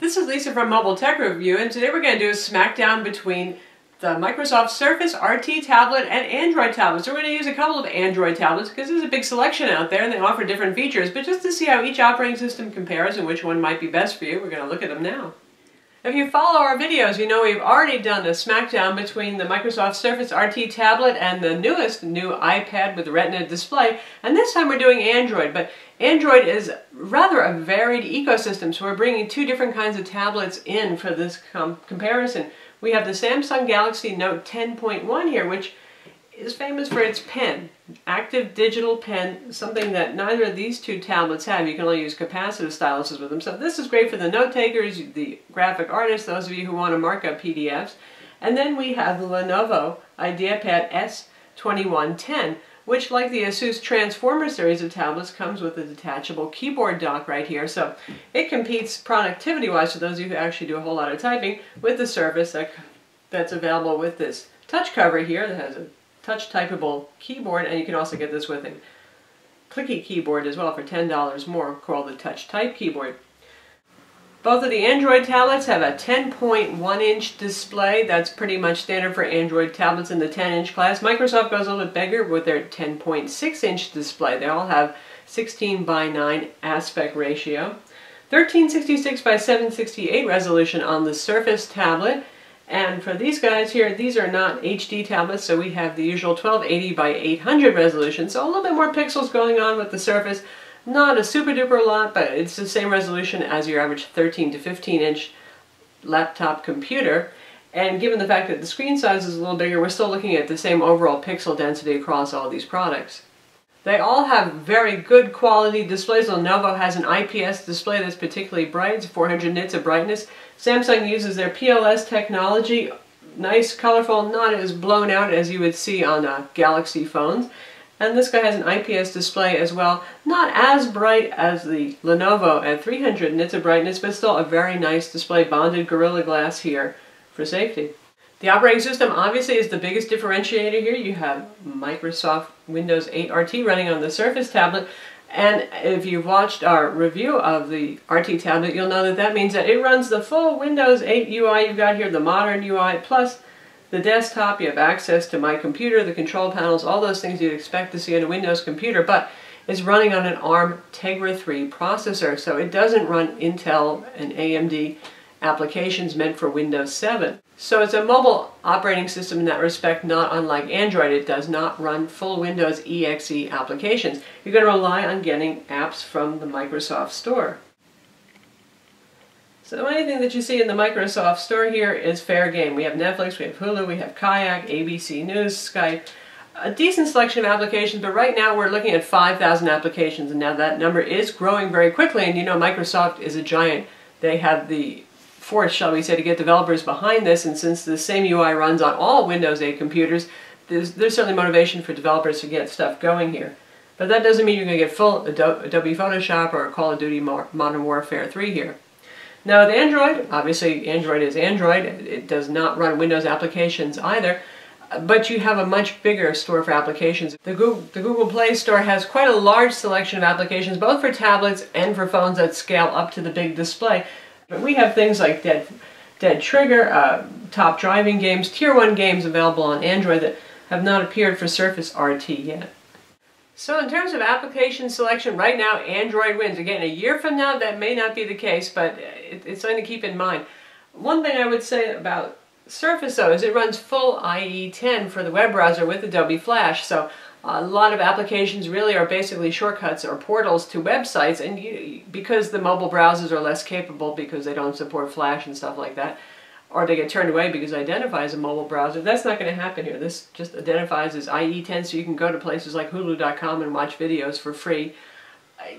This is Lisa from Mobile Tech Review, and today we're going to do a smackdown between the Microsoft Surface RT tablet and Android tablets. We're going to use a couple of Android tablets because there's a big selection out there and they offer different features, but just to see how each operating system compares and which one might be best for you, we're going to look at them now. If you follow our videos, you know we've already done a smackdown between the Microsoft Surface RT tablet and the newest new iPad with Retina display, and this time we're doing Android, but Android is rather a varied ecosystem, so we're bringing two different kinds of tablets in for this comparison. We have the Samsung Galaxy Note 10.1 here, which is famous for its pen, active digital pen, something that neither of these two tablets have. You can only use capacitive styluses with them. So this is great for the note takers, the graphic artists, those of you who want to mark up PDFs. And then we have the Lenovo Ideapad S2110, which, like the Asus Transformer series of tablets, comes with a detachable keyboard dock right here. So it competes productivity-wise for those of you who actually do a whole lot of typing with the Surface that's available with this touch cover here that has a touch typable keyboard, and you can also get this with a clicky keyboard as well for $10 more, called the Touch Type keyboard. Both of the Android tablets have a 10.1-inch display. That's pretty much standard for Android tablets in the 10-inch class. Microsoft goes a little bit bigger with their 10.6-inch display. They all have 16:9 aspect ratio. 1366 by 768 resolution on the Surface tablet. And for these guys here, these are not HD tablets, so we have the usual 1280 by 800 resolution. So a little bit more pixels going on with the Surface. Not a super duper lot, but it's the same resolution as your average 13 to 15-inch laptop computer. And given the fact that the screen size is a little bigger, we're still looking at the same overall pixel density across all these products. They all have very good quality displays. Lenovo has an IPS display that's particularly bright. It's 400 nits of brightness. Samsung uses their PLS technology. Nice, colorful, not as blown out as you would see on Galaxy phones. And this guy has an IPS display as well. Not as bright as the Lenovo at 300 nits of brightness, but still a very nice display. Bonded Gorilla Glass here for safety. The operating system obviously is the biggest differentiator here. You have Microsoft Windows 8 RT running on the Surface tablet. And if you've watched our review of the RT tablet, you'll know that that means that it runs the full Windows 8 UI. You've got here the modern UI, plus the desktop. You have access to My Computer, the control panels, all those things you'd expect to see on a Windows computer, but it's running on an ARM Tegra 3 processor, so it doesn't run Intel and AMD applications meant for Windows 7. So it's a mobile operating system in that respect, not unlike Android. It does not run full Windows EXE applications. You're going to rely on getting apps from the Microsoft Store. So anything that you see in the Microsoft Store here is fair game. We have Netflix, we have Hulu, we have Kayak, ABC News, Skype, a decent selection of applications, but right now we're looking at 5,000 applications, and now that number is growing very quickly, and you know Microsoft is a giant. They have the force, shall we say, to get developers behind this, and since the same UI runs on all Windows 8 computers, there's certainly motivation for developers to get stuff going here. But that doesn't mean you're going to get full Adobe Photoshop or Call of Duty Modern Warfare 3 here. Now with Android, obviously Android is Android. It does not run Windows applications either, but you have a much bigger store for applications. The Google Play Store has quite a large selection of applications, both for tablets and for phones that scale up to the big display. But we have things like Dead Trigger, top driving games, Tier 1 games available on Android that have not appeared for Surface RT yet. So in terms of application selection, right now Android wins. Again, a year from now that may not be the case, but it's something to keep in mind. One thing I would say about Surface though is it runs full IE10 for the web browser with Adobe Flash, so a lot of applications really are basically shortcuts or portals to websites, and because the mobile browsers are less capable because they don't support Flash and stuff like that, or they get turned away because it identifies a mobile browser, that's not going to happen here. This just identifies as IE10, so you can go to places like Hulu.com and watch videos for free.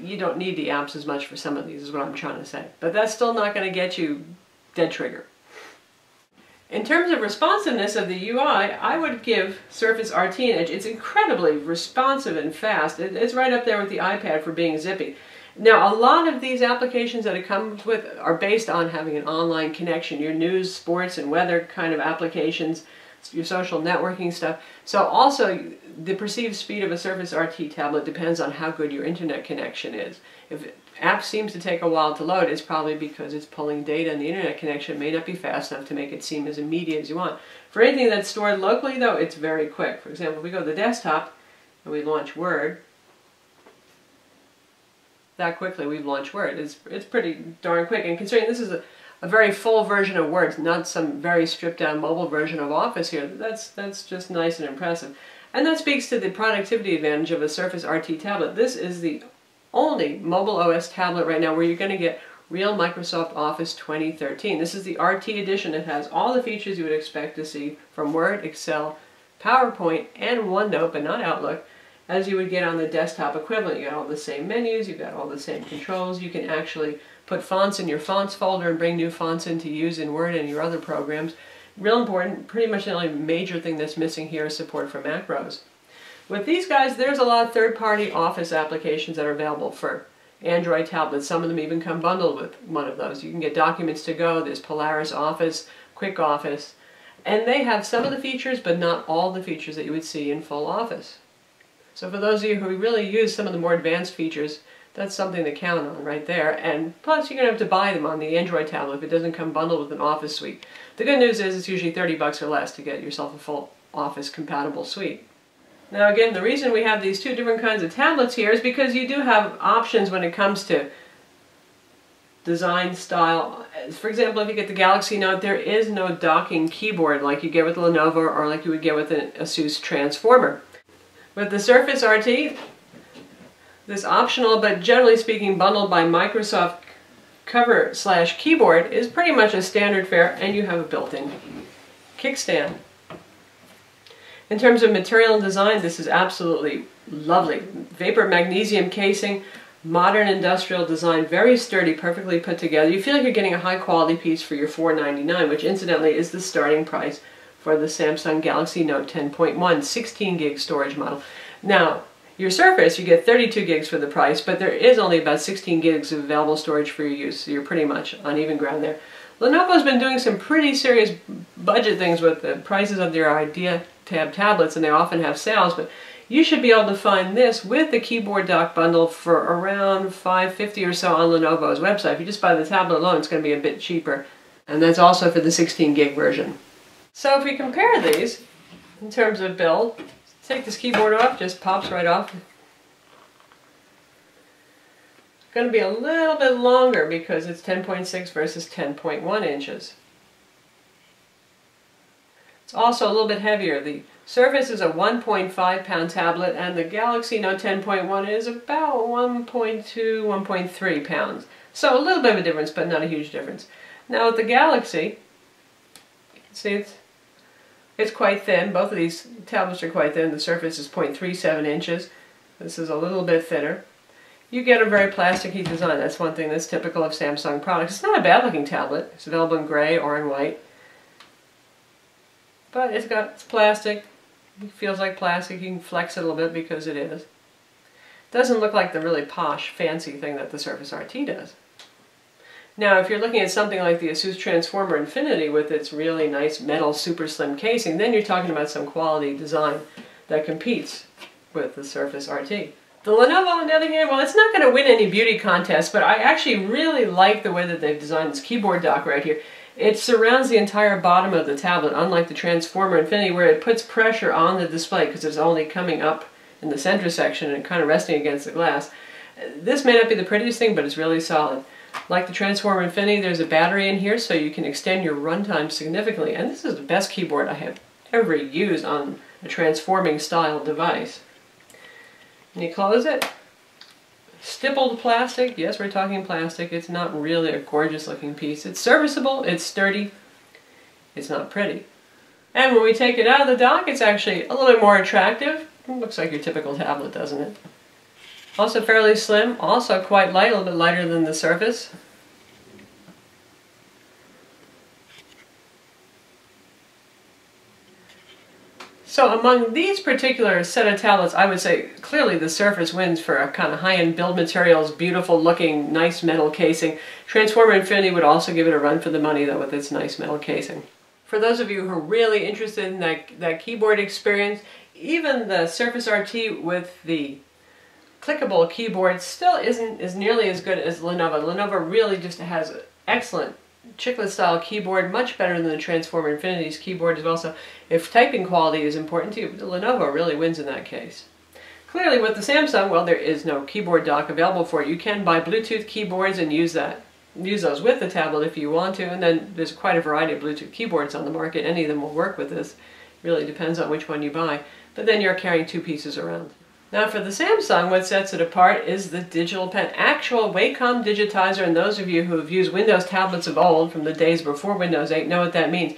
You don't need the apps as much for some of these, is what I'm trying to say. But that's still not going to get you Dead Trigger. In terms of responsiveness of the UI, I would give Surface RT an edge. It's incredibly responsive and fast. It's right up there with the iPad for being zippy. Now, a lot of these applications that it comes with are based on having an online connection. Your news, sports, and weather kind of applications, your social networking stuff. So also, the perceived speed of a Surface RT tablet depends on how good your internet connection is. If app seems to take a while to load, it's probably because it's pulling data and the internet connection may not be fast enough to make it seem as immediate as you want. For anything that's stored locally though, it's very quick. For example, if we go to the desktop and we launch Word, that quickly we've launched Word. It's pretty darn quick, and considering this is a very full version of Word, not some very stripped down mobile version of Office here, that's just nice and impressive. And that speaks to the productivity advantage of a Surface RT tablet. This is the only mobile OS tablet right now where you're going to get real Microsoft Office 2013. This is the RT edition. It has all the features you would expect to see from Word, Excel, PowerPoint, and OneNote, but not Outlook, as you would get on the desktop equivalent. You got all the same menus, you've got all the same controls. You can actually put fonts in your fonts folder and bring new fonts in to use in Word and your other programs. Real important. Pretty much the only major thing that's missing here is support for macros. With these guys, there's a lot of third-party Office applications that are available for Android tablets. Some of them even come bundled with one of those. You can get Documents to Go, there's Polaris Office, Quick Office, and they have some of the features, but not all the features that you would see in full Office. So for those of you who really use some of the more advanced features, that's something to count on right there. And plus, you're going to have to buy them on the Android tablet if it doesn't come bundled with an Office suite. The good news is it's usually $30 or less to get yourself a full Office compatible suite. Now again, the reason we have these two different kinds of tablets here is because you do have options when it comes to design style. For example, if you get the Galaxy Note, there is no docking keyboard like you get with Lenovo or like you would get with an Asus Transformer. With the Surface RT, this optional but generally speaking bundled by Microsoft cover/keyboard is pretty much a standard fare, and you have a built-in kickstand. In terms of material and design, this is absolutely lovely. Vapor magnesium casing, modern industrial design, very sturdy, perfectly put together. You feel like you're getting a high quality piece for your $499, which incidentally is the starting price for the Samsung Galaxy Note 10.1 16 gig storage model. Now, your Surface, you get 32 gigs for the price, but there is only about 16 gigs of available storage for your use, so you're pretty much on even ground there. Lenovo's been doing some pretty serious budget things with the prices of their IdeaTab tablets, and they often have sales, but you should be able to find this with the keyboard dock bundle for around $550 or so on Lenovo's website. If you just buy the tablet alone, it's going to be a bit cheaper, and that's also for the 16 gig version. So if we compare these in terms of build, take this keyboard off, just pops right off. It's going to be a little bit longer because it's 10.6 versus 10.1 inches. It's also a little bit heavier. The Surface is a 1.5 pound tablet and the Galaxy Note 10.1 is about 1.2, 1.3 pounds. So a little bit of a difference, but not a huge difference. Now with the Galaxy, you can see it's quite thin. Both of these tablets are quite thin. The Surface is 0.37 inches. This is a little bit thinner. You get a very plasticky design. That's one thing that's typical of Samsung products. It's not a bad looking tablet. It's available in gray or in white. But it's plastic. It feels like plastic. You can flex it a little bit because it is. It doesn't look like the really posh, fancy thing that the Surface RT does. Now, if you're looking at something like the Asus Transformer Infinity with its really nice metal super slim casing, then you're talking about some quality design that competes with the Surface RT. The Lenovo, on the other hand, well, it's not going to win any beauty contests, but I actually really like the way that they've designed this keyboard dock right here. It surrounds the entire bottom of the tablet, unlike the Transformer Infinity, where it puts pressure on the display because it's only coming up in the center section and kind of resting against the glass. This may not be the prettiest thing, but it's really solid. Like the Transformer Infinity, there's a battery in here so you can extend your runtime significantly, and this is the best keyboard I have ever used on a transforming style device. And you close it. Stippled plastic. Yes, we're talking plastic. It's not really a gorgeous looking piece. It's serviceable, it's sturdy, it's not pretty. And when we take it out of the dock, it's actually a little bit more attractive. It looks like your typical tablet, doesn't it? Also fairly slim, also quite light, a little bit lighter than the Surface. So among these particular set of tablets, I would say clearly the Surface wins for a kind of high-end build materials, beautiful looking, nice metal casing. Transformer Infinity would also give it a run for the money though with its nice metal casing. For those of you who are really interested in that keyboard experience, even the Surface RT with the clickable keyboard still isn't as nearly as good as Lenovo. Lenovo really just has an excellent chiclet style keyboard, much better than the Transformer Infinity's keyboard as well. So if typing quality is important to you, Lenovo really wins in that case. Clearly with the Samsung, well, there is no keyboard dock available for it. You can buy Bluetooth keyboards and use those with the tablet if you want to, and then there's quite a variety of Bluetooth keyboards on the market. Any of them will work with this. Really depends on which one you buy. But then you're carrying two pieces around. Now for the Samsung, what sets it apart is the digital pen, actual Wacom digitizer, and those of you who have used Windows tablets of old from the days before Windows 8 know what that means.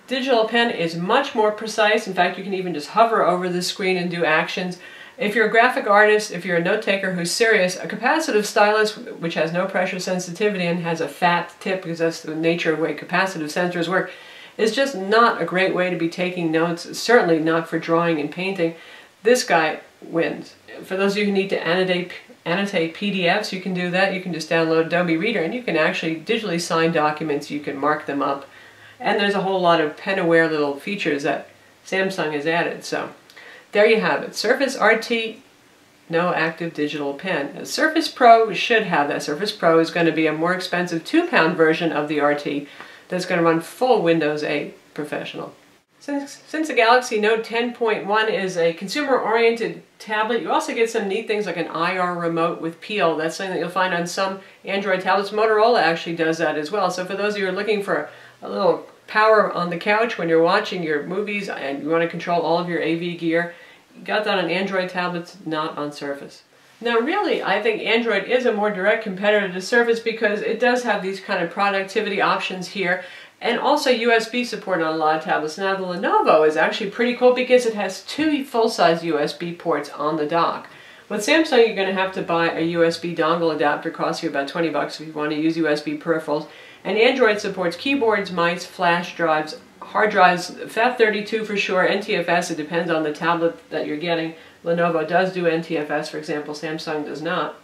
Digital pen is much more precise. In fact, you can even just hover over the screen and do actions. If you're a graphic artist, if you're a note taker who's serious, a capacitive stylus, which has no pressure sensitivity and has a fat tip because that's the nature of the way capacitive sensors work, is just not a great way to be taking notes, certainly not for drawing and painting. This guy wins. For those of you who need to annotate PDFs, you can do that. You can just download Adobe Reader and you can actually digitally sign documents, you can mark them up. And there's a whole lot of pen-aware little features that Samsung has added. So there you have it. Surface RT, no active digital pen. A Surface Pro should have that. Surface Pro is going to be a more expensive £2 version of the RT that's going to run full Windows 8 Professional. Since the Galaxy Note 10.1 is a consumer-oriented tablet, you also get some neat things like an IR remote with Peel. That's something that you'll find on some Android tablets. Motorola actually does that as well. So for those of you who are looking for a little power on the couch when you're watching your movies and you want to control all of your AV gear, you got that on Android tablets, not on Surface. Now really, I think Android is a more direct competitor to Surface because it does have these kind of productivity options here, and also USB support on a lot of tablets. Now the Lenovo is actually pretty cool because it has two full-size USB ports on the dock. With Samsung, you're going to have to buy a USB dongle adapter. It costs you about 20 bucks if you want to use USB peripherals. And Android supports keyboards, mice, flash drives, hard drives, FAT32 for sure, NTFS, it depends on the tablet that you're getting. Lenovo does do NTFS, for example, Samsung does not.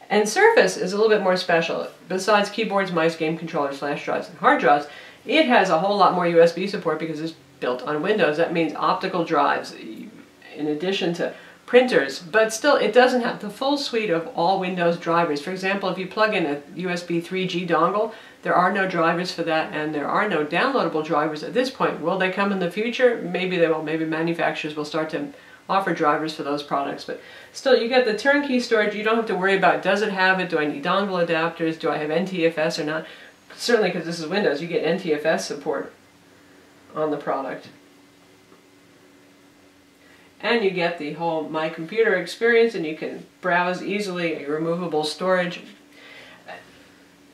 And Surface is a little bit more special. Besides keyboards, mice, game controllers, flash drives, and hard drives, it has a whole lot more USB support because it's built on Windows. That means optical drives in addition to printers, but still it doesn't have the full suite of all Windows drivers. For example, if you plug in a USB 3G dongle, there are no drivers for that, and there are no downloadable drivers at this point. Will they come in the future? Maybe they will. Maybe manufacturers will start to offer drivers for those products, but still you get the turnkey storage. You don't have to worry about, does it have it, do I need dongle adapters, do I have NTFS or not. Certainly, because this is Windows, you get NTFS support on the product. And you get the whole My Computer experience, and you can browse easily, removable storage.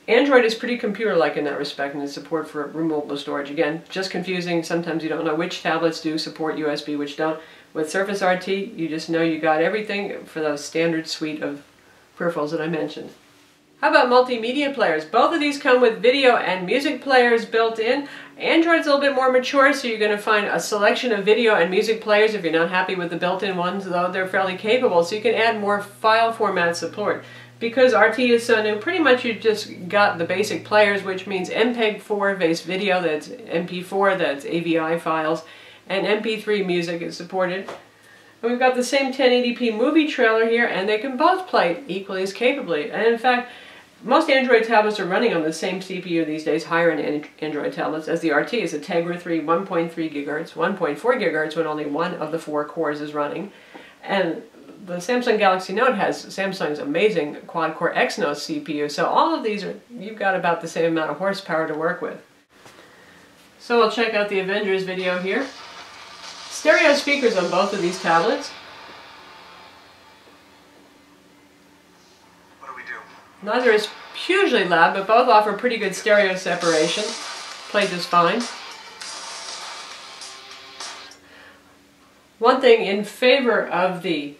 Android is pretty computer-like in that respect, and its support for removable storage. Again, just confusing. Sometimes you don't know which tablets do support USB, which don't. With Surface RT, you just know you got everything for the standard suite of peripherals that I mentioned. How about multimedia players? Both of these come with video and music players built in. Android's a little bit more mature, so you're going to find a selection of video and music players. If you're not happy with the built-in ones, though, they're fairly capable, so you can add more file format support. Because RT is so new, pretty much you just got the basic players, which means MPEG-4 based video, that's MP4, that's AVI files, and MP3 music is supported. And we've got the same 1080p movie trailer here, and they can both play equally as capably. And in fact, most Android tablets are running on the same CPU these days, higher-end Android tablets, as the RT is a Tegra 3 1.3 GHz, 1.4 GHz when only one of the 4 cores is running. And the Samsung Galaxy Note has Samsung's amazing quad-core Exynos CPU, so all of these you've got about the same amount of horsepower to work with. So we'll check out the Avengers video here. Stereo speakers on both of these tablets. What do we do? Neither is hugely loud, but both offer pretty good stereo separation. Play just fine. One thing in favor of the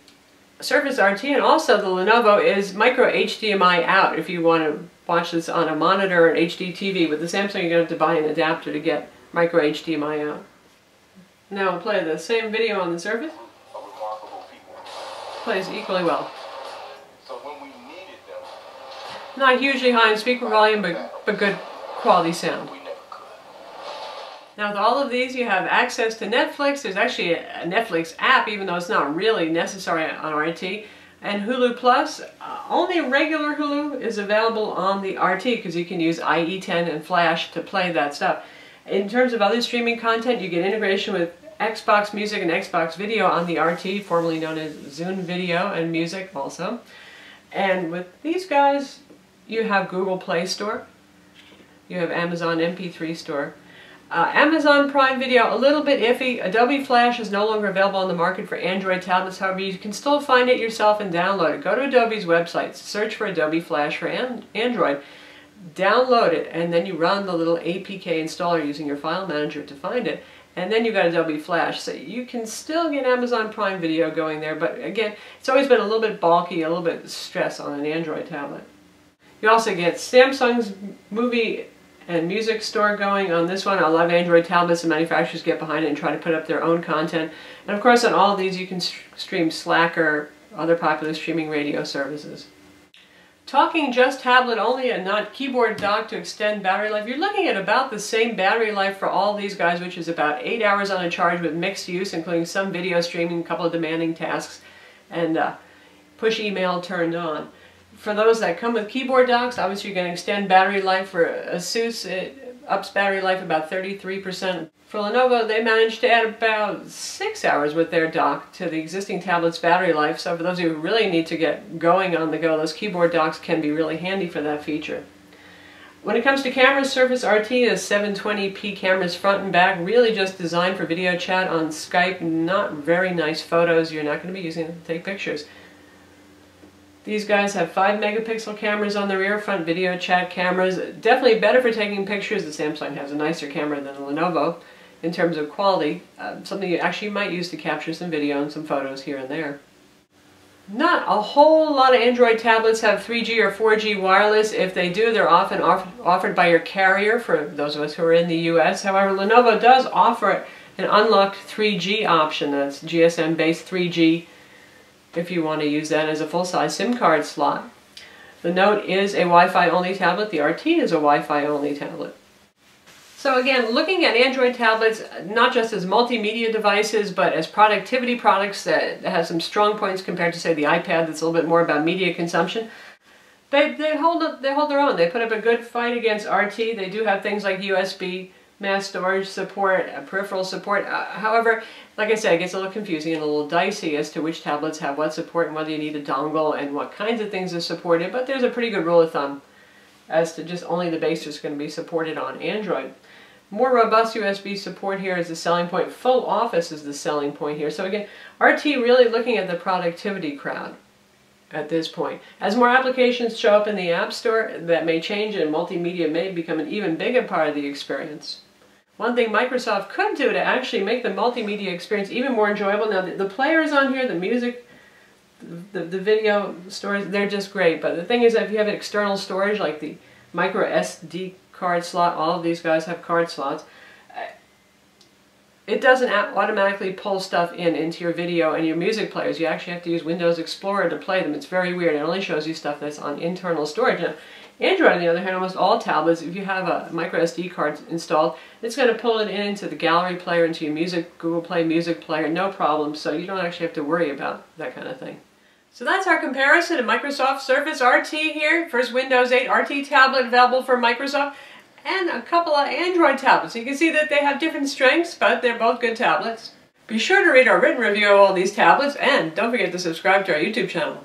Surface RT and also the Lenovo is micro HDMI out. If you want to watch this on a monitor or an HD TV, with the Samsung you're going to have to buy an adapter to get micro HDMI out. Now we'll play the same video on the Surface. Plays equally well. So when we needed them, not hugely high in speaker volume, but good quality sound. we never could. Now with all of these you have access to Netflix. There's actually a Netflix app, even though it's not really necessary on RT. And Hulu Plus, only regular Hulu is available on the RT because you can use IE10 and Flash to play that stuff. In terms of other streaming content, you get integration with Xbox Music and Xbox Video on the RT, formerly known as Zune Video and Music also. And with these guys, you have Google Play Store, you have Amazon MP3 Store. Amazon Prime Video, a little bit iffy. Adobe Flash is no longer available on the market for Android tablets. However, you can still find it yourself and download it. Go to Adobe's website, search for Adobe Flash for Android, download it, and then you run the little APK installer using your file manager to find it. And then you've got Adobe Flash. So you can still get Amazon Prime Video going there, but again, it's always been a little bit bulky, a little bit stress on an Android tablet. You also get Samsung's movie and music store going on this one. A lot of Android tablets and manufacturers get behind it and try to put up their own content. And of course on all of these you can stream Slack or other popular streaming radio services. Talking just tablet only and not keyboard dock to extend battery life, you're looking at about the same battery life for all these guys, which is about 8 hours on a charge with mixed use, including some video streaming, a couple of demanding tasks, and push email turned on. For those that come with keyboard docks, obviously you're going to extend battery life. For ASUS, it ups battery life about 33%. For Lenovo, they managed to add about 6 hours with their dock to the existing tablet's battery life. So for those of you who really need to get going on the go, those keyboard docks can be really handy for that feature. When it comes to cameras, Surface RT is 720p cameras front and back, really just designed for video chat on Skype. Not very nice photos. You're not going to be using them to take pictures. These guys have 5 megapixel cameras on the rear, front video chat cameras. Definitely better for taking pictures. The Samsung has a nicer camera than the Lenovo in terms of quality. Something you actually might use to capture some video and some photos here and there. Not a whole lot of Android tablets have 3G or 4G wireless. If they do, they're often offered by your carrier for those of us who are in the US. However, Lenovo does offer an unlocked 3G option. That's GSM-based 3G. If you want to use that as a full-size SIM card slot. The Note is a Wi-Fi only tablet. The RT is a Wi-Fi only tablet. So again, looking at Android tablets, not just as multimedia devices, but as productivity products that have some strong points compared to, say, the iPad that's a little bit more about media consumption, they hold their own. They put up a good fight against RT. They do have things like USB, mass storage support, peripheral support. However, like I said, it gets a little confusing and a little dicey as to which tablets have what support and whether you need a dongle and what kinds of things are supported, but there's a pretty good rule of thumb as to just only the basics going to be supported on Android. More robust USB support here is the selling point. Full Office is the selling point here. So again, RT really looking at the productivity crowd at this point. As more applications show up in the App Store, that may change and multimedia may become an even bigger part of the experience. One thing Microsoft could do to actually make the multimedia experience even more enjoyable, now the players on here, the music, the video storage, they're just great. But the thing is that if you have external storage like the micro SD card slot, all of these guys have card slots, it doesn't automatically pull stuff into your video and your music players. You actually have to use Windows Explorer to play them. It's very weird. It only shows you stuff that's on internal storage. Now, Android, on the other hand, almost all tablets, if you have a micro SD card installed, it's going to pull it into the gallery player, into your music, Google Play music player, no problem. So you don't actually have to worry about that kind of thing. So that's our comparison of Microsoft Surface RT here. First Windows 8 RT tablet available for Microsoft, and a couple of Android tablets. You can see that they have different strengths, but they're both good tablets. Be sure to read our written review of all these tablets, and don't forget to subscribe to our YouTube channel.